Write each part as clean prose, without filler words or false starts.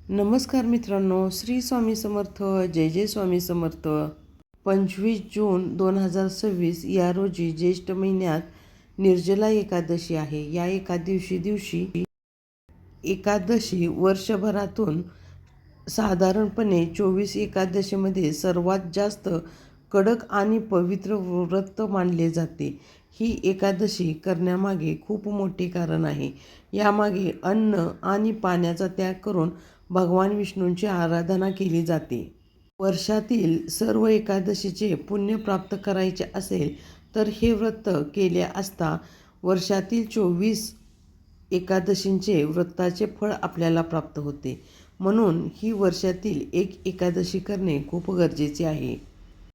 नमस्कार मित्रांनो, श्री स्वामी समर्थ. जय जय स्वामी समर्थ. 25 जून 2026 या रोजी ज्येष्ठ महिन्यात निर्जला एकादशी आहे. या दिवशी एकादशी वर्षभरातून साधारणपणे 24 एकादशीमध्ये सर्वात जास्त कडक आणि पवित्र व्रत मानले जाते. ही एकादशी करण्यामागे खूप मोठे कारण आहे. यामागे अन्न आणि पाण्याचा त्याग करून भगवान विष्णूंची आराधना केली जाते. वर्षातील सर्व एकादशीचे पुण्य प्राप्त करायचे असेल तर हे व्रत केले असता वर्षातील 24 एकादशींचे व्रताचे फळ आपल्याला प्राप्त होते. म्हणून ही वर्षातील एक एकादशी करणे खूप गरजेचे आहे.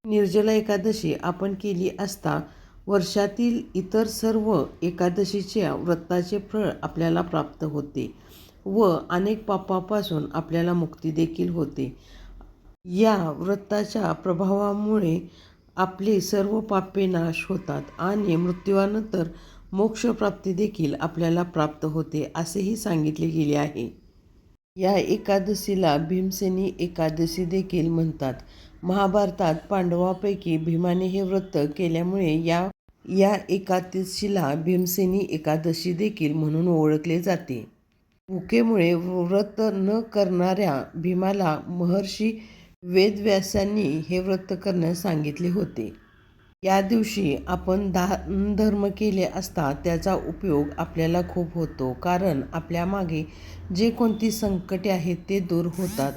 निर्जला एकादशी आपण केली असता वर्षातील इतर सर्व एकादशीच्या व्रताचे फळ आपल्याला प्राप्त होते व अनेक पापापासून आपल्याला मुक्ती देखील होते. या व्रताच्या प्रभावामुळे आपले सर्व पापे नाश होतात आणि मृत्यूनंतर मोक्षप्राप्ती देखील आपल्याला प्राप्त होते असेही सांगितले गेले आहे. या एकादशीला भीमसेनी एकादशी देखील म्हणतात. महाभारतात पांडवांपैकी भीमाने हे व्रत केल्यामुळे या एकादशीला भीमसेनी एकादशी देखील म्हणून ओळखले जाते. भुकेमुळे व्रत न करणाऱ्या भीमाला महर्षी वेदव्यासांनी हे व्रत करण्यास सांगितले होते. या दिवशी आपण दान धर्म केले असता त्याचा उपयोग आपल्याला खूप होतो, कारण आपल्या मागे जे कोणती संकटे आहेत ते दूर होतात.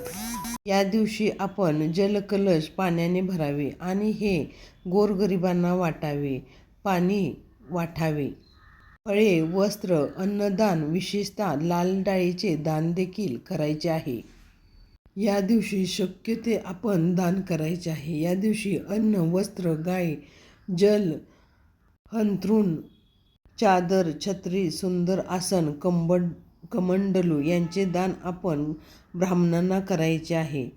या दिवशी आपण जलकलश पाण्याने भरावे आणि हे गोरगरिबांना वाटावे. पाणी वाटावे. फळे, वस्त्र, अन्नदान, विशेषतः लाल डाळीचे दान देखील करायचे आहे. या दिवशी शक्य ते आपण दान करायचे आहे. या दिवशी अन्न, वस्त्र, गाय, जल, अंथरूण, चादर, छत्री, सुंदर आसन, कमंडलू यांचे दान आपण ब्राह्मणांना करायचे आहे.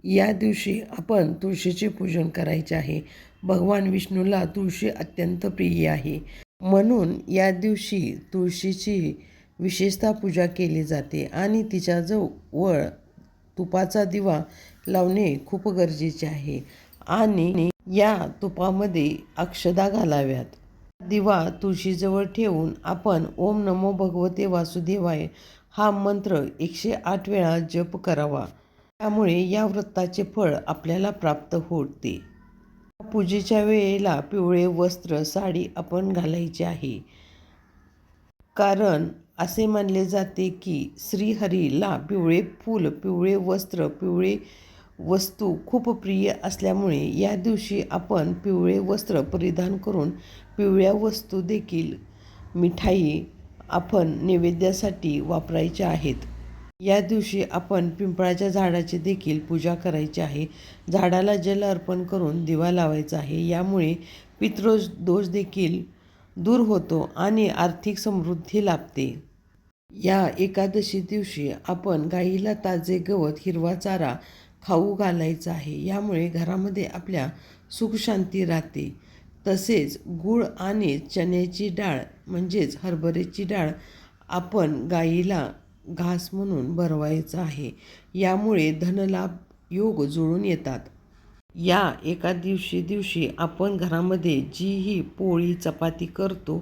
या दिवशी आपण तुळशीचे पूजन करायचे आहे. भगवान विष्णूला तुळशी अत्यंत प्रिय आहे. म्हणून या दिवशी तुळशीची विशेषतः पूजा केली जाते आणि तिच्याजवळ तुपाचा दिवा लावणे खूप गरजेचे आहे आणि या तुपामध्ये अक्षदा घालाव्यात. दिवा तुळशीजवळ ठेवून आपण ओम नमो भगवते वासुदेवाय हा मंत्र 108 वेळा जप करावा. त्यामुळे या व्रताचे फळ आपल्याला प्राप्त होते. पूजेच्या वेळेला पिवळे वस्त्र, साडी आपण घालायची आहे, कारण असे मानले जाते की श्रीहरीला पिवळे फूल, पिवळे वस्त्र, पिवळे वस्तू खूप प्रिय असल्यामुळे या दिवशी आपण पिवळे वस्त्र परिधान करून पिवळ्या वस्तू देखील, मिठाई आपण नैवेद्यासाठी वापरायच्या आहेत. या दिवशी आपण पिंपळाच्या झाडाची देखील पूजा करायची आहे. झाडाला जल अर्पण करून दिवा लावायचा आहे. यामुळे पितृदोष देखील दूर होतो आणि आर्थिक समृद्धी लाभते. या एकादशी दिवशी आपण गाईला ताजे गवत, हिरवा चारा खाऊ घालायचा आहे. यामुळे घरामध्ये आपल्या सुखशांती राहते. तसेच गूळ आणि चण्याची डाळ म्हणजेच हरभऱ्याची डाळ आपण गाईला घास म्हणून भरवायचा आहे. यामुळे धनलाभ योग जुळून येतात. या दिवशी आपण घरामध्ये जी ही पोळी चपाती करतो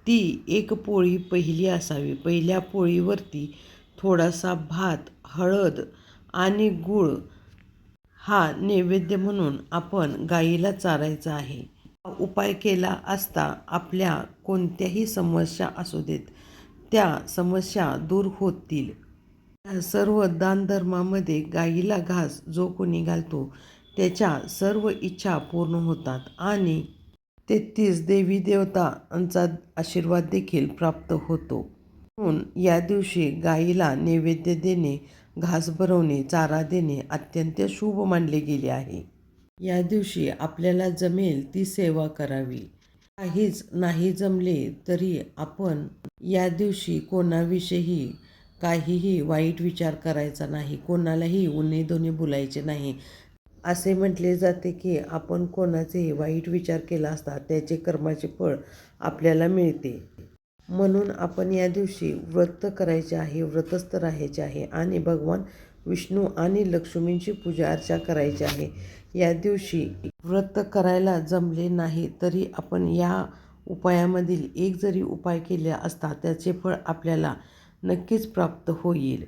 ती एक पोळी पहिली असावी. पहिल्या पोळीवरती थोडासा भात, हळद आणि गूळ हा नैवेद्य म्हणून आपण गाईला चारायचा आहे. हा उपाय केला असता आपल्या कोणत्याही समस्या असू देत त्या समस्या दूर होतील. या सर्व दानधर्मामध्ये गाईला घास जो कोणी घालतो त्याच्या सर्व इच्छा पूर्ण होतात आणि 33 देवी देवतांचा आशीर्वाद देखील प्राप्त होतो. म्हणून या दिवशी गाईला नैवेद्य देणे, घास भरवणे, चारा देणे अत्यंत शुभ मानले गेले आहे. या दिवशी आपल्याला जमेल ती सेवा करावी. काहीच नाही जमले तरी आपण या दिवशी कोणाविषयी काहीही वाईट विचार करायचा नाही. कोणालाही उणे बोलायचे नाही. असे म्हटले जाते की आपण कोणाचे वाईट विचार केला असता त्याचे कर्माचे फळ आपल्याला मिळते. म्हणून आपण या दिवशी व्रत करायचे आहे, व्रतस्थ राहायचे आहे आणि भगवान विष्णू आणि लक्ष्मींची पूजा अर्चा करायची आहे. या दिवशी व्रत करायला जमले नाही तरी आपण या उपायामधील एक जरी उपाय केला असता त्याचे फळ आपल्याला नक्कीच प्राप्त होईल.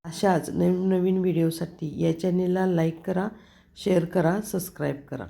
अशाच नवीन व्हिडिओसाठी या चॅनेलला लाईक करा, शेअर करा, सबस्क्राईब करा.